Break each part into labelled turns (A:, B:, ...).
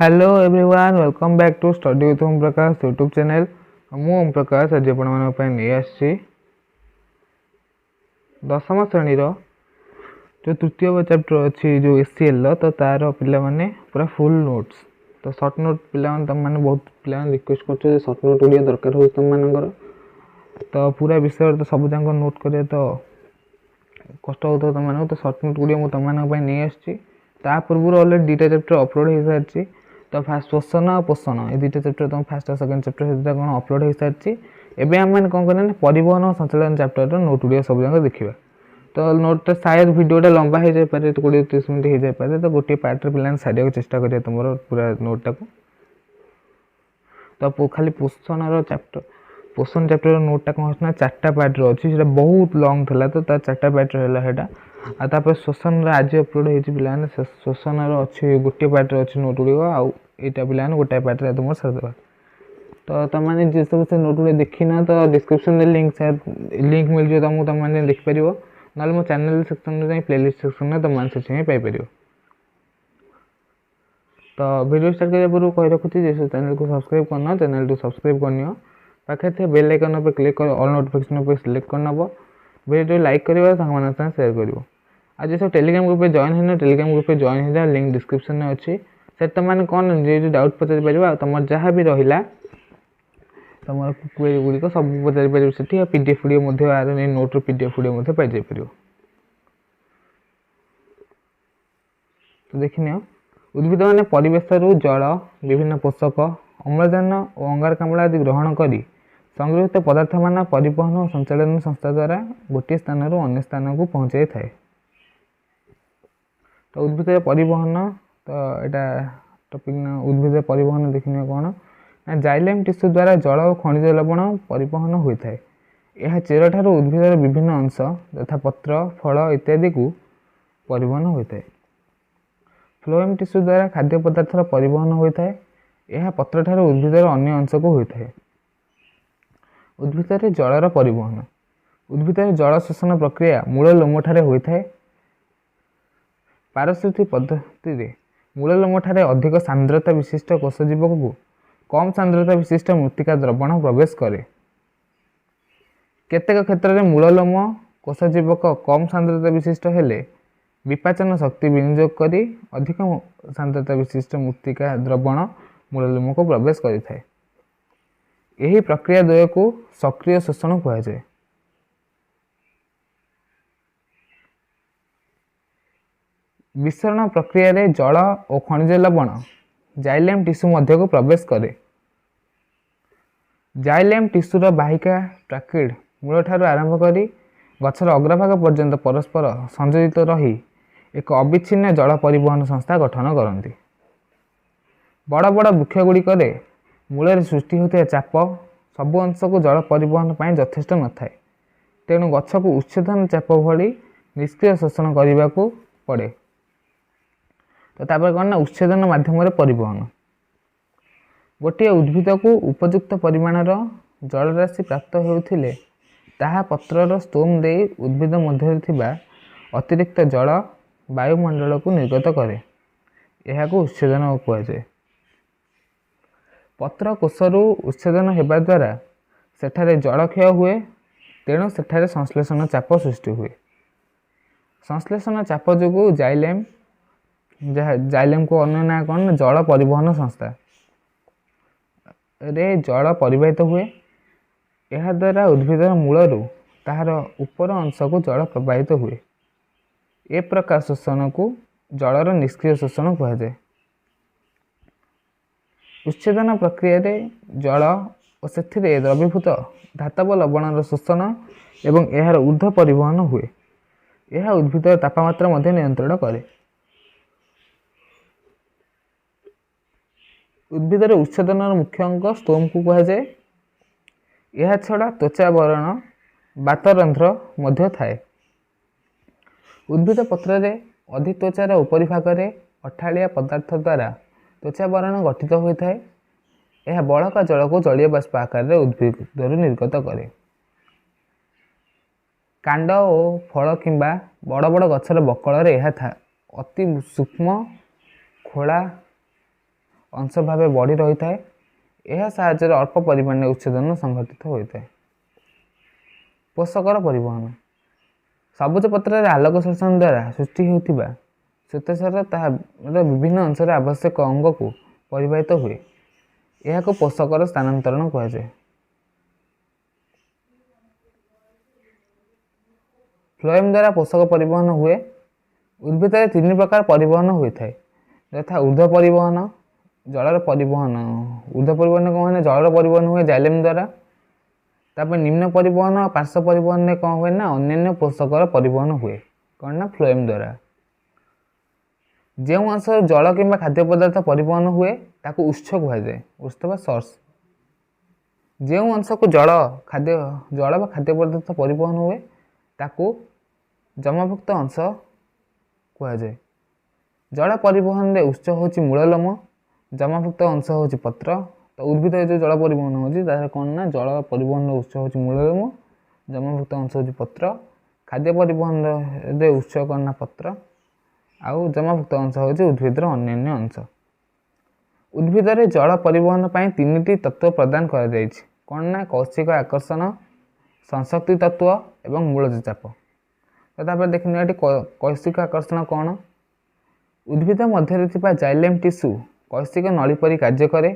A: Hello everyone welcome back to study with Om Prakash YouTube channel. मु ओम प्रकाश आज नहीं आसी दशम श्रेणी जो तृतीय चैप्टर अच्छी जो एसीएल तो तार पिला माने पूरा फुल नोट्स तो सर्ट नोट पिला तुम मैंने बहुत पिला रिक्वेस्ट कर सर्ट नोट गुड़िया दरकार हो तुम मानकर तो पूरा विषय तो सब जाक नोट करे तो कष्ट हो तुम मानक तो सर्ट नोट गुड़िया तुम मानक नहीं आसी पूर्व अलरेडी दुटा चैप्टर अपलोड हो सारी तो फास्ट पोषण और पोषण ये दुटा चैप्टर तुम फास्ट और सेकेंड चैप्टर से कौन अपलोड हो सारी एवं आम मैंने कौन करें परिवहन और संचालन चैप्टर नोट गुड़िया सब जाक देखा तो नोट तो शायद वीडियोटा लंबा हो जाए 20-30 मिनट हो जाए तो गोटे पार्ट पे सारे चेष्टा करें तुम पूरा नोटा को तो खाली पोषण चैप्टर नोटा कौन ना 4टा पार्ट अच्छी बहुत लंग था तो 4टा पार्ट रहा आपर शोषण आज अपलोड हो शोषण अच्छी गोटे पार्ट अच्छी नोट गुड़िक आईटा पे गोटाए पार्ट तुम सारिदेवा तो तुमने जी सब से नोट गुड़े देखी ना तो डिस्क्रिप्शन में लिंक मिल जाए तुमको तुमने देखिपर ना मो चैनल सेक्शन में प्लेलिस्ट सेक्शन में तुमने से पाइपर तो वीडियो स्टार्ट करने पूर्व कही रखुच्छी जैसे चैनल को सब्सक्राइब करना चैनल को सब्सक्राइब करनी पाखे थे बेल आइकन पर क्लिक कर ऑल नोटिफिकेशन पर सिलेक्ट करना वीडियो लाइक कर साथ शेयर कर आज जैसे टेलीग्राम ग्रुप में जॉइन है टेलीग्राम ग्रुप में जॉइन हो जाए लिंक डिस्क्रिप्शन में अच्छी से तुमने कौन जो डाउट पचार पार तुम जहाँ भी रहा तुम क्वेरी गुड़िक सब पचार पार से पीडीएफ वीडियो आर नोट पीडीएफ वीडियो पाई जापर तो देखने उद्भिद मैंने परिवेश जल विभिन्न पोषक अम्लजान और अंगारकाम्ल आदि ग्रहण कर संगृहित पदार्थ मान परिवहन और संचालन संस्था द्वारा गोटे स्थान अन्य स्थान को पहुँचाई थाए तो उद्भिद परिवहन तो यहाँ टॉपिक ना उद्भिद परिवहन देखने कौन ना जाइलेम टिश्यू द्वारा जल और खनिज लवण परिवहन होता है यह चेर ठार उद्भिदर विभिन्न अंश यथा पत्र फल इत्यादि को परिवहन होता है फ्लोएम टिश्यू द्वारा खाद्य पदार्थर परिवहन होता है यह पत्र ठार उद्भिदर अन्य अंश को होता है उद्भिदर जलर परिवहन उद्भिदर जल शोषण प्रक्रिया मूल लोम ठारे होता है पारस्वती पद्धति मूल लोम ठारे अधिक सांद्रता विशिष्ट कोषजीवक को कम सांद्रता विशिष्ट मृत्तिका द्रवण प्रवेश करे केतेक क्षेत्र में मूल लोम कोषजीवक कम सांद्रता विशिष्ट हेले विपाचन शक्ति विनियोग करी अधिक सांद्रता विशिष्ट मृत्तिका द्रवण मूल लोम को प्रवेश करिथाए यही प्रक्रिया द्वय को सक्रिय शोषण कहुए विसरण प्रक्रिया रे जल और खनिज लवण जाइलेम टिश्यू मध्य को प्रवेश करे जाइलेम टिश्यूर बाहिका ट्राकिड मूल ठार आरंभ करी गछर अग्रभाग पर्यंत परस्पर संयोजित रही एक अविच्छिन्न जल परिवहन संस्था गठन करती बड़ बड़ वृक्षगुड़िक मूल सृष्टि होता चाप सबु अंश को जल परिवहन पर यथेष्ट न थाए तेणु गछ को उच्छेदन चाप भली निष्क्रिय शोषण करने को पड़े तो तापर कौन ना उच्छेदन माध्यम परिवहन गोटे उद्भिद को उपयुक्त परिमाणर जल राशि प्राप्त होउथिले ताहा पत्रर स्तोम दे उद्भिद मध्य थिबा अतिरिक्त जल वायुमंडल को निर्गत करे यह को उच्छेदन कहुए पत्र कोषरु उच्छेदन हेबा द्वारा सेठारे जल क्षय हुए तेणु सेठारे संश्लेषण चाप सृष्टि हुए संश्लेषण चाप जो जाइलेम जाइलेम को अन्य ना कौन जल परिवहन संस्था रे जल परिवाहित हुए यह द्वारा उद्भिदर मूलरू ताहार उपर अंश को जल प्रवाहित हुए ए प्रकार शोषण को जलर निष्क्रिय शोषण कहुए उच्छेदन प्रक्रिया रे जल और से द्रवीभूत धातव लवणर शोषण एवं यार ऊर्ध्व परिवहन हुए यह उद्भिद तापमात्रा मध्य नियंत्रण करे उद्भिदर उच्छेदन मुख्य अंग स्तोम को कहुए यह छड़ा त्वचा वरण बातरंध्र मध्य थाए उद्भिद पत्र रे अधित्वचार उपरि भाग रे अठालिया पदार्थ द्वारा त्वचा वरण गठित होता है यह बड़का जल को जलीय बाष्प आकार रे उद्भिद निर्गत करे कांड और फल किंबा बड़ बड़ गछर बकल रे यह अति सूक्ष्म खोला अंश भाव बढ़ी रही है। यह साहाय्य अल्प परिमाण उच्छेदन संघटित होता है। पोषकर परिवहन सबुज पत्र आलोक शोषण द्वारा सृष्टि होता श्वेतसार तार विभिन्न अंशर आवश्यक अंग को परिवाहित हुए। यह पोषकर स्थानांतरण कहुए। फ्लोएम द्वारा पोषक परिवहन हुए। उद्भिद में 3 प्रकार परिवहन होता है, यथा ऊर्ध्व परिवहन, जलर परिवहन। ऊर्ध्व परिवहन कौन है, जलर परिवहन हुए जाइलेम द्वारा। तापर निम्न परिवहन और पार्श्व परिवहन में कौन हुए ना अन्य पोषकर परिवहन हुए कौन ना फ्लोएम द्वारा। जो अंश जल कि खाद्य पदार्थ परिवहन हुए ताकू उत्स कहुए, उत्स बा सोर्स। जो अंश को जल बा खाद्य पदार्थ परिवहन हुए ताकू जमाभुक्त अंश कहुए। जल परिवहन रे उत्स होची मूललोम, जमाभुक्त अंश होची पत्र। तो उद्भिद जो जल परिवहन होती कौन ना जल परिवहन उत्स होची मूललोम, जमाभुक्त अंश होची पत्र। खाद्य परिवहन रे उत्स कौन ना पत्र, आउ जमाभुक्त अंश होची उद्भिदर अन्य अंश। उद्भिद रे जल परिवहन पाई 3टी तत्व प्रदान करा जायछि, कौन ना कौशिक आकर्षण, संशक्ति तत्व एवं मूलज चाप। तो देखने कौशिक आकर्षण कौन, उद्भिद मध्य जाइलेम टिश्यू कौशिक नली परि कार्य करे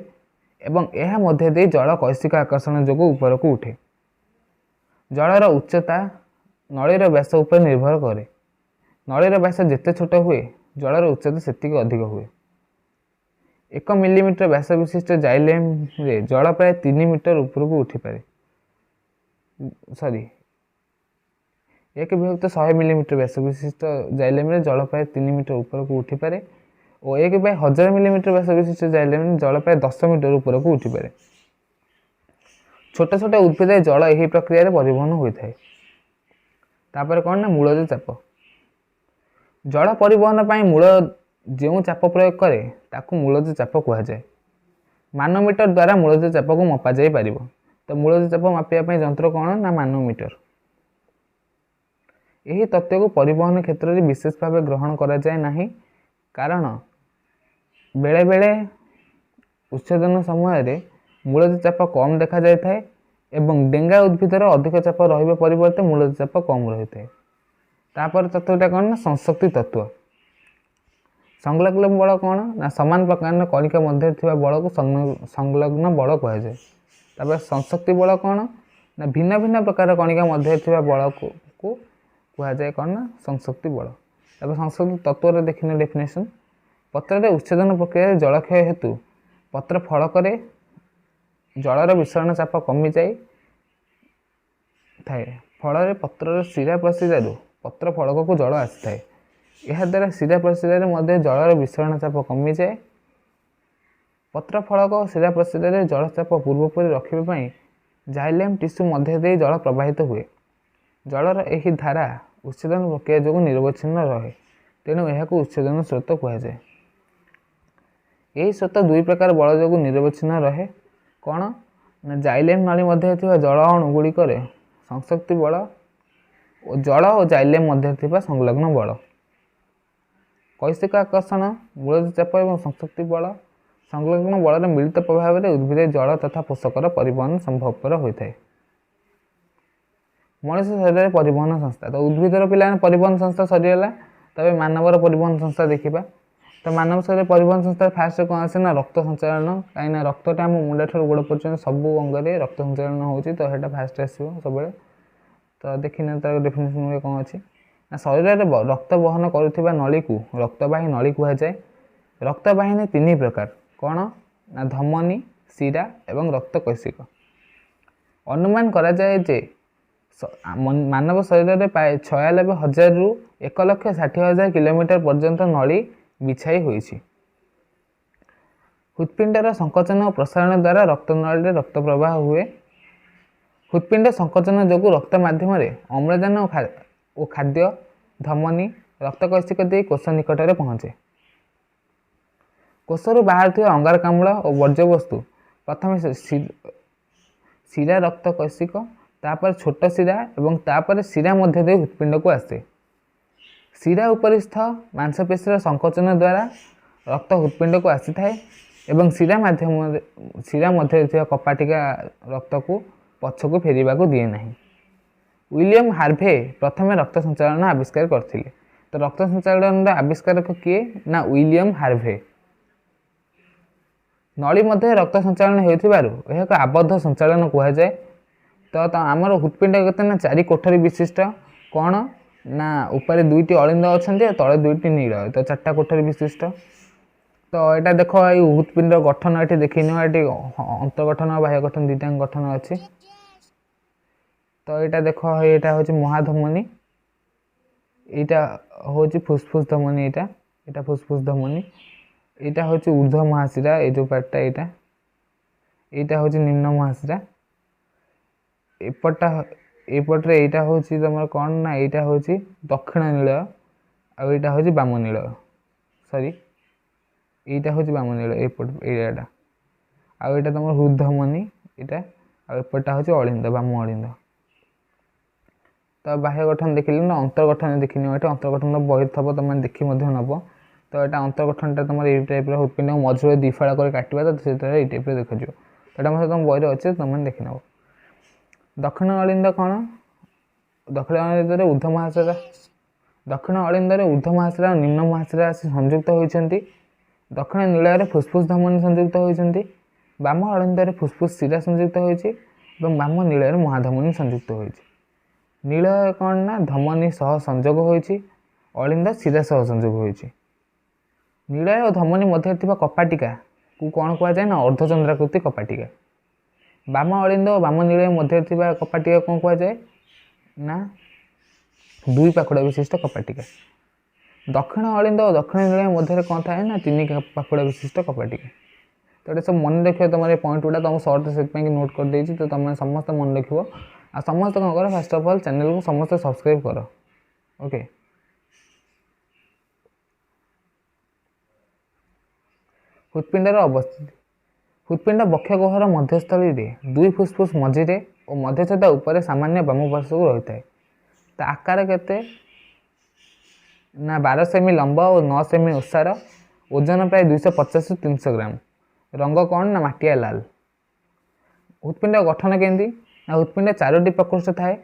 A: एवं यह मध्य दे जल कौशिक आकर्षण जोग ऊपर को उठे। जलर उच्चता नलीर व्यास उपर निर्भर करे। नलीर व्यास जिते छोट हुए जलर उच्चता सेतिक अधिक हुए। 1 मिलीमीटर व्यास विशिष्ट जाइलेम रे जल प्राय 3 मीटर ऊपर को उठी पारे। 1 विभक्त 100 मिलीमीटर व्यास विशिष्ट जाइलेम रे जल प्राय 3 मीटर ऊपर को उठी पारे और 1/1000 मिलीमीटर व्यास विशिष्ट जाइलेम जल प्राय 10 मीटर ऊपर को उठी पारे। छोट छोट उद्भिद जल यही प्रक्रिया रे परिवहन होता है। तापर कौन ना मूलज चाप। जल परिवहन पाई मूल जो चाप प्रयोग करे ताकू मूलज चाप कहुए। मानोमीटर द्वारा मूलज चाप को मपा जाई पारिबो। तो मूलज चाप मापिया यंत्र कौन ना मानोमीटर। यही तथ्य को परिवहन क्षेत्र में विशेष भाव ग्रहण करा जाए नहीं, कारण बेले बेले उच्छेदन समय मूलज चाप कम देखा जाए था एवं डेंगा उद्भिदर अधिक चाप रहिबा परिवर्ते मूलज चाप कम रही है। तापर तत्वटा कौन ना संशक्ति तत्व। संलग्न बल कौन ना समान प्रकार कणिका मध्य थिबा बल को संलग्न बल कहुए। तापर संशक्ति बल कौन ना भिन्न भिन्न प्रकार कणिका मध्य थिबा बल को कहुए कौन ना संशक्ति बल। तापर संशक्ति तत्व देखने डेफिनेशन। पत्र उच्छेदन प्रक्रिया जल क्षय हेतु पत्र फलक जलर विसरण चाप कमी जाए फल पत्र शिरा प्रशिरारू पत्र फलक को जल आसी थाए। यह द्वारा शिरा प्रशिरारे मध्य जलर विसरण चाप कमी जाए। पत्र फलक और शिरा प्रशिरारे जल चाप पूर्वपरि रखापी जाइलेम टिश्यू मध्य दे जल प्रवाहित हुए। जलर यही धारा उच्छेदन प्रक्रिया जो निरवच्छिन्न रहे, तेणु यह उच्छेदन स्रोत कहुए। यही स्रोत 2 प्रकार बल जो निरवच्छिन्न रहे, कौन ना जाइलेम नली मध्य जल अणु गुड़िक संशक्ति बल और जल और जाइलेम मध्य संलग्न बल। कौशिक आकर्षण, मूलज चाप और संशक्ति बल संलग्न बल मिलित प्रभाव में उद्भिद जल तथा पोषकर परिवहन संभवपर होता है। मनुष्य शरीर परिवहन संस्था। तो उद्भिदर पिला परिवहन संस्था सरीगला, तब मानवर परिवहन संस्था देखा। तो मानव शरीर परिवहन संस्था फास्ट कौन आसे ना रक्त संचालन, कहीं रक्तटा आम मुंडा ठार गोड़ पर्यटन सबू अंग रक्त संचालन होती, तो यहाँ फास्ट आसो सब। तो देखने तार डेफिनेशन कौन अच्छी ना शरीर में रक्त बहन करुवा नली को रक्तवाही नली कहुए। रक्तवाहिनी 3 प्रकार, कौन ना धमनी, शिरा एवं रक्त कौशिक। अनुमान करा जाए जे मानव शरीर में प्राय 96,000 रु 1,60,000 किलोमीटर पर्यंत नली बिछाई होइछि। हृत्पिंडर संकोचन और प्रसारण द्वारा रक्तनली रक्त प्रवाह हुए। हृत्पिंड संकोचन जो रक्त माध्यम अम्लजान और खाद्य धमनी रक्त कौशिक दे कोष निकट में पहुँचे। कोषरू बाहर अंगारकाम्ल और वर्ज्यवस्तु प्रथम शिरा रक्त कौशिक, तापर छोट शिरा और तापर शिरा मध्य दे हृत्पिंड को आसे। शिरा उपरिस्थ मांसपेशी संकोचन द्वारा रक्त हृत्पिंड को आसी थाए ଏବଂ ଶିରା ମଧ୍ୟରେ ଥିବା କପାଟିକା ରକ୍ତକୁ ପଛକୁ ଫେରିବାକୁ ଦିଏ ନାହିଁ। ୱିଲିୟମ ହାର୍ଭେ ପ୍ରଥମେ ରକ୍ତ ସଞ୍ଚାଳନ ଆବିଷ୍କାର କରିଥିଲେ। ତ ରକ୍ତ ସଞ୍ଚାଳନର ଆବିଷ୍କାରକ କିଏ? ନା ୱିଲିୟମ ହାର୍ଭେ। ନଳୀ ମଧ୍ୟରେ ରକ୍ତ ସଞ୍ଚାଳନ ହେଉଥିବାରୁ ଏହାକୁ ଆବଦ୍ଧ ସଞ୍ଚାଳନ କୁହାଯାଏ। ତ ଆମର ହୃତ୍ପିଣ୍ଡ କେତେ? ନା 4 କୋଠରୀ ବିଶିଷ୍ଟ। କ'ଣ ନା ଉପରେ 2ଟି ଅଳିନ୍ଦ ଅଛନ୍ତି ଆଉ ତଳେ 2ଟି ନୀଳ, ତ 4ଟା କୋଠରୀ ବିଶିଷ୍ଟ। ତ ଏଇଟା ଦେଖ, ଏଇ ହୃତ୍ପିଣ୍ଡ ଗଠନ ଏଠି ଦେଖିନିଅ, ଏଠି ଅନ୍ତର୍ଗଠନ ଆଉ ବାହ୍ୟ ଗଠନ ଦୁଇଟାଙ୍କ ଗଠନ ଅଛି। ତ ଏଇଟା ଦେଖ, ଏଇଟା ହେଉଛି ମହାଧମନୀ, এইটা হচ্ছে ফুসফুস ধমনী, এটা ফুসফুস ধমনী, এইটা হচ্ছে ঊর্ধ্ব মহাশিরা, এই যে পার্টটা এইটা হচ্ছে নিম্ন মহাশিরা, এইপটে এইটা হচ্ছে তোমার কণ না, এইটা হচ্ছে দক্ষিণ নীলয় আর এইটা হচ্ছে বাম নীলয়, সরি এইটা হচ্ছে বাম নীলয় এইপট এরিয়াটা, আর এটা তোমার হৃদধমনী এটা, আর এপটটা হচ্ছে অলিন্দ, বাম অলিন্দ। তো বাহ্য গঠন দেখিলে না, অন্তর্গঠন দেখিনিও, এটা অন্তর্গঠন বহি থব, তুমি দেখি মধ্যে নেব। তো এটা অন্তর্গঠনটা তোমার এই টাইপর হৃৎপিণ্ড মঝিরে দ্বিফাড়া করে কাটিবা, তো সেটা এই টাইপর দেখাଯିବ। তো এটা মধ্যে তোমার বইরে আছে, তুমি দেখি নেব। দক্ষিণ অলিন্দ କ'ଣ? দক্ষিণ অলিନ୍ଦরে ঊর্ধ্ব মহাশিরা, দক্ষিণ অলিନ୍ଦরে ঊর্ধ্ব মহাশিরা ଆଉ ନିମ୍ନ ମହାଶିରା ଆସି ସଂଯୁକ୍ତ ହୋଇଛନ୍ତି। ଦକ୍ଷିଣ ନୀଳୟରେ ଫୁସଫୁସ ଧମନୀ ସଂଯୁକ୍ତ ହୋଇଛନ୍ତି। ବାମ ଅଳିନ୍ଦରେ ଫୁସଫୁସ ଶିରା ସଂଯୁକ୍ତ ହୋଇଛି ଏବଂ ବାମ ନୀଳରେ ମହାଧମନୀ ସଂଯୁକ୍ତ ହୋଇଛି। ନୀଳ କ'ଣ ନା ଧମନୀ ସହ ସଂଯୋଗ ହୋଇଛି, ଅଳିନ୍ଦ ଶିରା ସହ ସଂଯୋଗ ହୋଇଛି। ନୀଳ ଓ ଧମନୀ ମଧ୍ୟରେ ଥିବା କପାଟିକାକୁ କ'ଣ କୁହାଯାଏ? ନା ଅର୍ଦ୍ଧଚନ୍ଦ୍ରାକୃତି କପାଟିକା। ବାମ ଅଳିନ୍ଦ ଓ ବାମ ନୀଳ ମଧ୍ୟରେ ଥିବା କପାଟିକା କ'ଣ କୁହାଯାଏ? ନା 2 ପାଖୁଡ଼ା ବିଶିଷ୍ଟ କପାଟିକା। ଦକ୍ଷିଣ ଅଳିନ୍ଦ ଓ ଦକ୍ଷିଣ ନୀଳ ମଧ୍ୟରେ କ'ଣ ଥାଏ? ନା 3 ପାଖୁଡ଼ା ବିଶିଷ୍ଟ କପାଟିକା। ତ ଏଇଟା ସବୁ ମନେ ରଖିବ, ତୁମର ଏ ପଏଣ୍ଟ ଗୁଡ଼ା ତୁମ ସର୍ଟରେ ସେଥିପାଇଁ ନୋଟ୍ କରିଦେଇଛି, ତ ତୁମେ ସମସ୍ତେ ମନେ ରଖିବ। ଆଉ ସମସ୍ତେ କ'ଣ କର, ଫାର୍ଷ୍ଟ ଅଫ୍ ଅଲ୍ ଚ୍ୟାନେଲକୁ ସମସ୍ତେ ସବସ୍କ୍ରାଇବ୍ କର, ଓକେ। ହୃତ୍ପିଣ୍ଡର ଅବସ୍ଥିତି। ହୃତ୍ପିଣ୍ଡ ବକ୍ଷ ଗହ୍ୱର ମଧ୍ୟସ୍ଥଳୀରେ 2 ଫୁସଫୁସ ମଝିରେ ଓ ମଧ୍ୟଚ୍ଛଦା ଉପରେ ସାମାନ୍ୟ ବାମ ପାର୍ଶ୍ୱକୁ ରହିଥାଏ। ତା ଆକାର କେତେ? ନା 12 ସେମି ଲମ୍ବ ଓ 9 ସେମି ଓସାର, ଓଜନ ପ୍ରାୟ 250-300 ଗ୍ରାମ। ରଙ୍ଗ କ'ଣ? ନା ମାଟିଆ ଲାଲ। ହୃତ୍ପିଣ୍ଡ ଗଠନ କେମିତି? ନା ହୃତ୍ପିଣ୍ଡ 4ଟି ପ୍ରକୋଷ୍ଠ ଥାଏ।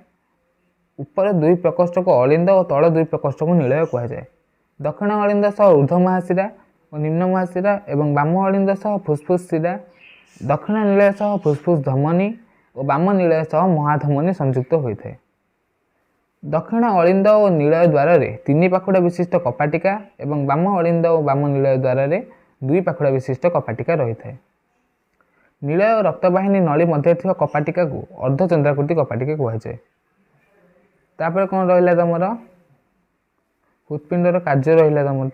A: ଉପର 2 ପ୍ରକୋଷ୍ଠକୁ ଅଳିନ୍ଦ ଓ ତଳ 2 ପ୍ରକୋଷ୍ଠକୁ ନୀଳୟ କୁହାଯାଏ। ଦକ୍ଷିଣ ଅଳିନ୍ଦ ସହ ଊର୍ଧ୍ୱ ମହାଶିରା ଓ ନିମ୍ନ ମହାଶିରା ଏବଂ ବାମ ଅଳିନ୍ଦ ସହ ଫୁସଫୁସ ଶିରା, ଦକ୍ଷିଣ ନୀଳୟ ସହ ଫୁସଫୁସ ଧମନୀ ଓ ବାମ ନୀଳୟ ସହ ମହାଧମନୀ ସଂଯୁକ୍ତ ହୋଇଥାଏ। ଦକ୍ଷିଣ ଅଳିନ୍ଦ ଓ ନୀଳୟ ଦ୍ୱାରରେ 3 ପାଖୁଡ଼ା ବିଶିଷ୍ଟ କପାଟିକା ଏବଂ ବାମ ଅଳିନ୍ଦ ଓ ବାମ ନୀଳୟ ଦ୍ୱାରରେ 2 ପାଖୁଡ଼ା ବିଶିଷ୍ଟ କପାଟିକା ରହିଥାଏ। ନୀଳୟ ଓ ରକ୍ତବାହିନୀ ନଳୀ ମଧ୍ୟରେ ଥିବା କପାଟିକାକୁ ଅର୍ଦ୍ଧଚନ୍ଦ୍ରାକୃତି କପାଟିକା କୁହାଯାଏ। ତାପରେ କ'ଣ ରହିଲା ତମର? ହୃତ୍ପିଣ୍ଡର କାର୍ଯ୍ୟ ରହିଲା ତମର।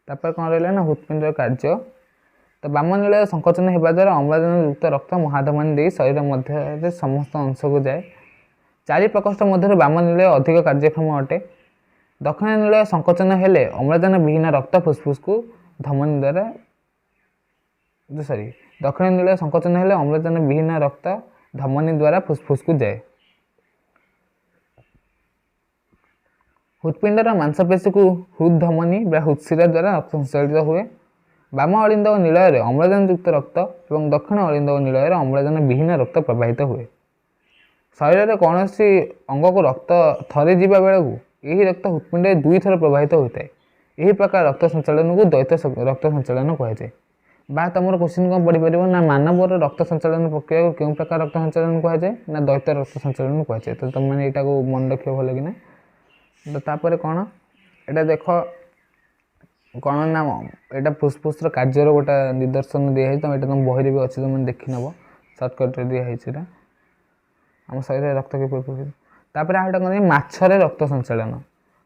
A: ତାପରେ କ'ଣ ରହିଲା? ନା ହୃତ୍ପିଣ୍ଡର କାର୍ଯ୍ୟ। ତ ବାମ ନୀଳୟ ସଂକୋଚନ ହେବା ଦ୍ୱାରା ଅମ୍ଳଜାନ ଯୁକ୍ତ ରକ୍ତ ମହାଧମନୀ ଦେଇ ଶରୀର ମଧ୍ୟରେ ସମସ୍ତ ଅଂଶକୁ ଯାଏ। 4 ପ୍ରକୋଷ୍ଠ ମଧ୍ୟରୁ ବାମ ନୀଳୟ ଅଧିକ କାର୍ଯ୍ୟକ୍ଷମ ଅଟେ। ଦକ୍ଷିଣ ନୀଳୟ ସଂକୋଚନ ହେଲେ ଅମ୍ଳଜାନ ବିହୀନ ରକ୍ତ ଫୁସଫୁସକୁ ଧମନୀ ଦ୍ୱାରା ଦକ୍ଷିଣ ନୀଳୟ ସଂକୋଚନ ହେଲେ ଅମ୍ଳଜାନ ବିହୀନ ରକ୍ତ ଧମନୀ ଦ୍ୱାରା ଫୁସଫୁସକୁ ଯାଏ। ହୃତ୍ପିଣ୍ଡର ମାଂସପେଶୀକୁ ହୃଦଧମନୀ ବା ହୃତ୍ଶିରା ଦ୍ୱାରା ରକ୍ତ ସଞ୍ଚାଳିତ ହୁଏ। ବାମ ଅଳିନ୍ଦ ଓ ନୀଳୟରେ ଅମ୍ଳଜାନ ଯୁକ୍ତ ରକ୍ତ ଏବଂ ଦକ୍ଷିଣ ଅଳିନ୍ଦ ଓ ନୀଳୟରେ ଅମ୍ଳଜାନ ବିହୀନ ରକ୍ତ ପ୍ରବାହିତ ହୁଏ। ଶରୀରରେ କୌଣସି ଅଙ୍ଗକୁ ରକ୍ତ ଥରେ ଯିବା ବେଳକୁ ଏହି ରକ୍ତ ହୃତ୍ପିଣ୍ଡରେ 2 ଥର ପ୍ରବାହିତ ହୋଇଥାଏ। ଏହି ପ୍ରକାର ରକ୍ତ ସଞ୍ଚାଳନକୁ ଦ୍ୱୈତ ରକ୍ତ ସଞ୍ଚାଳନ କୁହାଯାଏ। ବା ତମର କୋଶ୍ଚିନ୍ କ'ଣ ପଡ଼ିପାରିବ? ନା ମାନବର ରକ୍ତ ସଞ୍ଚାଳନ ପ୍ରକ୍ରିୟାକୁ କେଉଁ ପ୍ରକାର ରକ୍ତ ସଞ୍ଚାଳନ କୁହାଯାଏ? ନା ଦ୍ୱୈତ ରକ୍ତ ସଞ୍ଚାଳନ କୁହାଯାଏ। ତ ତୁମମାନେ ଏଇଟାକୁ ମନେ ରଖିବ ଭଲ କିନା। ତ ତାପରେ କ'ଣ? ଏଇଟା ଦେଖ କ'ଣ ନା ଏଇଟା ଫୁସଫୁସର କାର୍ଯ୍ୟର ଗୋଟେ ନିଦର୍ଶନ ଦିଆହେଇଛି। ତୁମେ ଏଇଟା ତୁମ ବହିରେ ବି ଅଛି, ତୁମେ ଦେଖିନେବ, ସର୍ଟକଟ୍ରେ ଦିଆହେଇଛି ଏଇଟା ଆମ ଶରୀରରେ ରକ୍ତ କିପରି ପ୍ରବାହିତ। ତାପରେ ଆଉ ଗୋଟେ କ'ଣ? ମାଛରେ ରକ୍ତ ସଞ୍ଚାଳନ।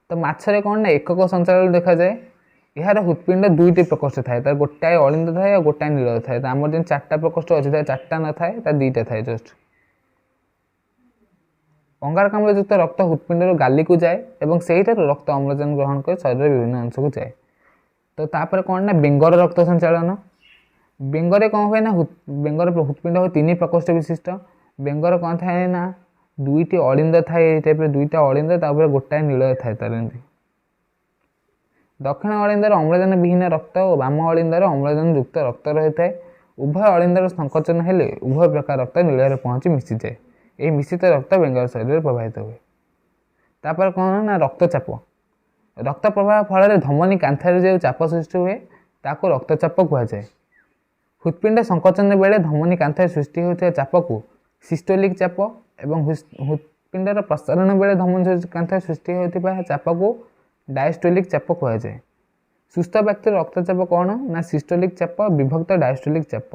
A: ତ ମାଛରେ କ'ଣ ନା ଏକକ ସଞ୍ଚାଳନ ଦେଖାଯାଏ। ଏହାର ହୃତ୍ପିଣ୍ଡ 2ଟି ପ୍ରକୋଷ୍ଠ ଥାଏ, ତାର ଗୋଟାଏ ଅଳିନ୍ଦ ଥାଏ ଆଉ ଗୋଟାଏ ନୀଳ ଥାଏ। ତ ଆମର ଯେମିତି 4ଟା ପ୍ରକୋଷ୍ଠ ଅଛି, ତାର 4ଟା ନଥାଏ, ତାର 2ଟା ଥାଏ ଜଷ୍ଟ। ଅଙ୍ଗାରକାମ୍ଳ ଯୁକ୍ତ ରକ୍ତ ହୃତ୍ପିଣ୍ଡରୁ ଗାଲିକୁ ଯାଏ ଏବଂ ସେହିଠାରୁ ରକ୍ତ ଅମ୍ଳଜାନ ଗ୍ରହଣ କରି ଶରୀରର ବିଭିନ୍ନ ଅଂଶକୁ ଯାଏ। ତ ତାପରେ କ'ଣ ନା ବେଙ୍ଗର ରକ୍ତ ସଞ୍ଚାଳନ। ବେଙ୍ଗରେ କ'ଣ ହୁଏ? ନା ବେଙ୍ଗର ହୃତ୍ପିଣ୍ଡ ହୁଏ 3 ପ୍ରକୋଷ୍ଠ ବିଶିଷ୍ଟ। ବେଙ୍ଗର କ'ଣ ଥାଏ? ନା 2ଟି ଅଳିନ୍ଦ ଥାଏ, ଏଇ ଟାଇପ୍ର 2ଟା ଅଳିନ୍ଦ, ତାପରେ ଗୋଟାଏ ନୀଳୟ ଥାଏ ତାର ଏମିତି। दक्षिण अलिंदार अम्लजान विहीन रक्त और बाम अलिंदार अम्लजान युक्त रक्त रही है। उभय अलिंदार संकोचन हेले उभय प्रकार रक्त नीଳରେ पहुँची मिसी जाए। यह मिश्रित रक्त बेंगाल शरीर प्रभावित हुए। तापर कौन ना रक्तचाप। रक्त प्रवाह फल धमनी कांथार जो चाप सृष्टि हुए ताको रक्तचाप कहुए। हृत्पिंड संकोचन बेले धमनी कांथार सृष्टि होता चाप को सिस्टोलिक चाप और हृत्पिंडर प्रसारण बेले धमनी कांथार सृष्टि होता चाप को डायस्टोलिक चाप कहुए। सुस्थ व्यक्ति रक्तचाप कौन ना सिस्टोलिक चाप विभक्त डायस्टोलिक चाप।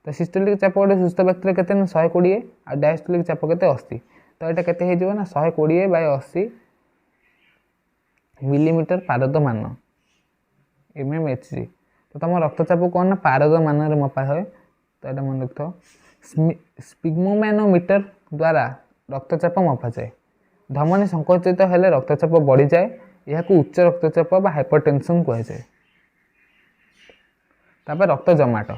A: तो सिस्टोलिक चाप गोटे सुस्थ व्यक्ति के 120 और डायस्टोलिक चाप के 80। तो यहाँ के ना 120/80 मिलीमीटर पारद मान mmHg। तो तुम रक्तचाप कौन ना पारद मान मपा हुए। तो यहाँ मन रख स्पिग्मोमैनोमीटर द्वारा रक्तचाप मपा जाए। धमनी संकोचित हेले रक्तचाप बढ़ी जाए। यह उच्च रक्तचाप हाइपरटेंशन कहुए। तापर रक्त जमाट।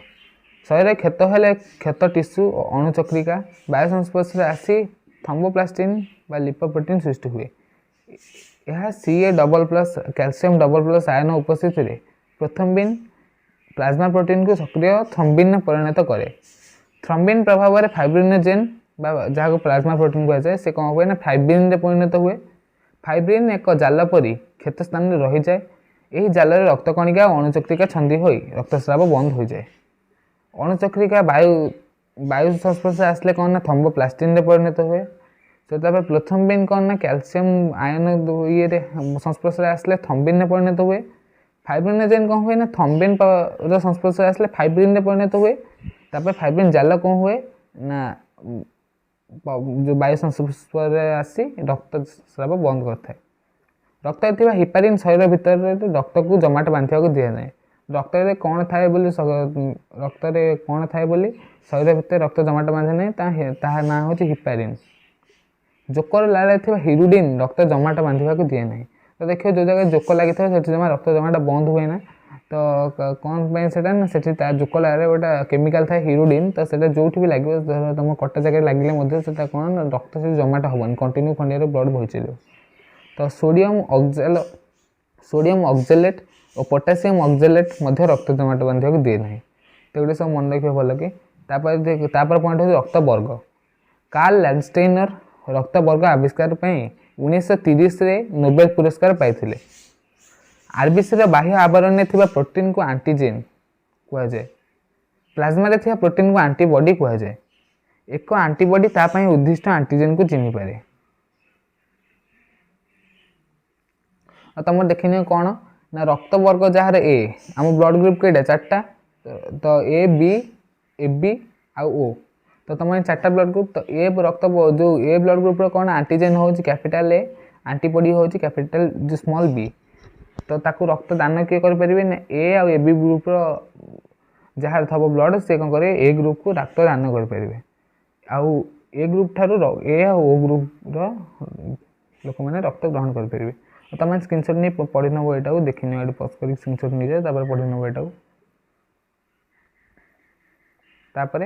A: शरीर क्षत हेले क्षत टिश्यू और अणुचक्रिका वायु संस्पर्श आसी थम्बोप्लास्टिन बा लिपोप्रोटीन सृष्टि हुए। यह Ca+ कैल्शियम डबल+ आयन उपस्थित प्रोथम्बिन प्लाज्मा प्रोटीन को सक्रिय थ्रम्बिन परिणत करे। थ्रम्बिन प्रभाव में फाइब्रिनोजेन जहाँ प्लाज्मा प्रोटीन कहुए से कौन हुए ना फाइब्रिन परिणत हुए। फाइब्रिन एक जाल परी क्षत स्थान में रही जाए। यही जाल रक्तकणिका और अणुचक्रिका छंदी हो रक्तस्राव बंद हो जाए। अणुचक्रिका वायु संस्पर्श आसले कौन ना थम्बोप्लास्टिन परिणत हुए। तो तापर प्रोथम्बिन कौन ना कैल्शियम आयन ये संस्पर्श आसले थम्बिन परिणत हुए। फाइब्रिनोजेन कौन हुए ना थम्बिन संस्पर्श आसले फाइब्रिन परिणत हुए। तापर फाइब्रिन जाल कौन हुए ना जो वायु संस्पर्श आसी रक्तस्राव बंद करता है। रक्त थी हिपारिन शरीर भितर रक्त को जमाट बांधा दिए ना। रक्त कौन थाए रक्त कौन थाए शरीर भितर रक्त जमाट बांधे ना ता ना हूँ हिपारिन। जोकर लाड़े थी हिरुडिन रक्त जमाट बांधा दिए ना। तो देखिए जो जगह जोक लगी था जमा रक्त जमाट बंद हुए ना। तो कौन से ना से जोक लाड़े गोटे केमिकाल था हिरुडिन। तो से जो भी लगे तुम कटा जगह लगे कौन रक्त से जमाट हेनी कंटिन्यू खंडिया ब्लड बही चलो। तो सोडियम ऑक्जेलेट और पोटासियम ऑक्जेलेट मध्य रक्त जमाट बांधा दिए ना। तो ये सब मन रखिए भल कि तापर पॉइंट हो रक्त वर्ग। कार्ल लैंडस्टेनर रक्त वर्ग आविष्कार 1930 नोबेल पुरस्कार पाई। आरबीसी बाह्य आवरण में प्रोटीन को एंटीजेन कहुए। प्लाज्मा रे थिबा प्रोटीन को एंटीबॉडी कहुए। एक एंटीबॉडी तापाई उद्दिष्ट एंटीजेन को चिन्ह पारे। तुम देखनी कौन ना रक्त वर्ग जार ए आम ब्लड ग्रुप कईटा 4टा। तो ए बी आ ओ। तो तुम 4टा ब्लड ग्रुप। तो ए रक्त जो ए ब्लड ग्रुप कौन एंटीजेन हो कैपिटल ए एंटीबॉडी हो कैपिटल जो स्मॉल बी। तो ताकू रक्त दान किए करें ना ए आ बी ग्रुप जहाँ थब ब्लड से कौन करे ए ग्रुप को रक्त दान करें। आउ ए ग्रुप ठारू ए आ ओ ग्रुप लोक मैंने रक्त ग्रहण करेंगे। तुम स्क्रीनशॉट नहीं पढ़ी नब यहाँ देखी ये पज कर स्क्रीनशॉट नहीं जाए पढ़ी नब यहाँ। तापर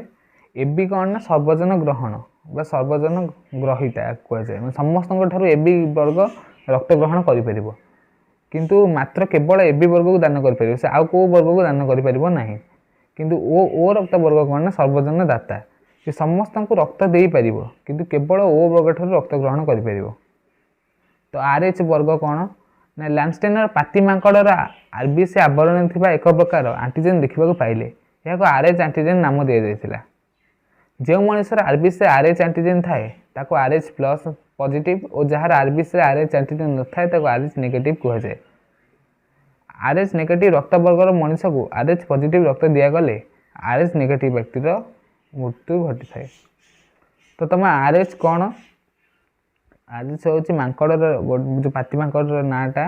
A: एबी कौन ना सर्वजन ग्रहण बा सर्वजन ग्रहिता कहुए। समस्त एबी वर्ग रक्त ग्रहण कर किंतु मात्र केवल एबी वर्ग को दान कर से आउ को वर्ग को दान कर ना। किंतु ओ रक्त वर्ग कौन ना सर्वजन दाता से समस्त को रक्त दे पार किंतु केवल ओ वर्ग ठार रक्त ग्रहण कर। तो RH वर्ग कौन ना लैंडस्टेनर पाती मांकड़र आरबीसी आवरण थी एक प्रकार एंटीजेन देखा पाइले। यह RH एंटीजेन नाम दि जाता। जो मनुष्यर आरबीसी RH एंटीजेन थाए ताको RH+ पॉजिटिव और जहाँ आरबीसी RH एंटीजेन न थाए ताको RH नेगेटिव कहुए। RH नेगेटिव रक्त वर्गर मनीष को RH पॉजिटिव रक्त दिगले RH नेगेटिव व्यक्तिर मृत्यु घटी थाए। तो तुम RH कौन RH हूँ मांकड़र जो पाती मांकड़र नाटा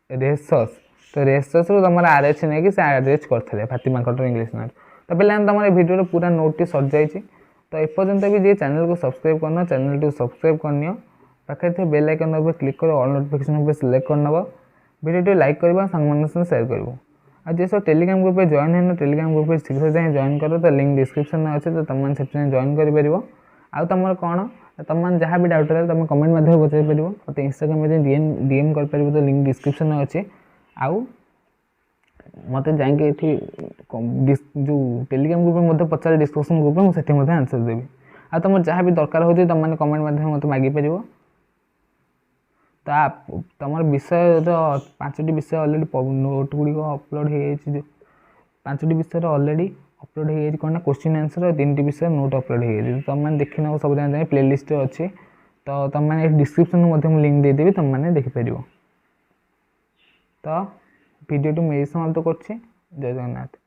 A: रेसस। तो रेसस रू तुम RH नहीं कि अरेस्ट करते पाती मांकड़र इंग्लीश ना। तो पे तुम भिडियो पूरा नोट सर जाइए। तो एपर्यंत भी जी चैनल को सब्सक्राइब करना चैनल को सब्सक्राइब करनी पाखे थे बेल आइकन उपर क्लिक कर ऑल नोटिफिकेशन उपर सिलेक्ट करनब वीडियो लाइक करवा सांग शेयर कर। आज जी सब टेलीग्राम ग्रुप जॉइन है टेलीग्राम ग्रुप शीघ्र जाए जॉइन कर। तो लिंक डिस्क्रिप्शन में अच्छे तो तुम से जॉइन कर। आउ तुम कौन तुम जहाँ भी डाउट रहा तुम कमेंट मध्य पचार पार। मत इंस्टाग्राम में डीएम कर। तो लिंक डिस्क्रिप्शन में अच्छे। आउ मत जाइए जो टेलीग्राम ग्रुप में मत पचारे डिस्कसन ग्रुप में मुझे आंसर देवी आ तुम जहाँ भी दरकार हो तुम मैंने कमेंट माध्यम मत मागिपर तुम विषय 5टी विषय अलरेडी नोट गुड़िक अपलोड हो 5टी विषय अलरेडी अपलोड हो कौन ना क्वेश्चन आंसर और 3टी विषय नोट अपलोड हो तुम मैंने देखी ना सब जान प्लेलिस्ट अच्छे तो तुम मैंने डिस्क्रिप्शन लिंक देदेवी तुम मैंने देखिपर तो भिडियो मुझे समाप्त कर जय जगन्नाथ।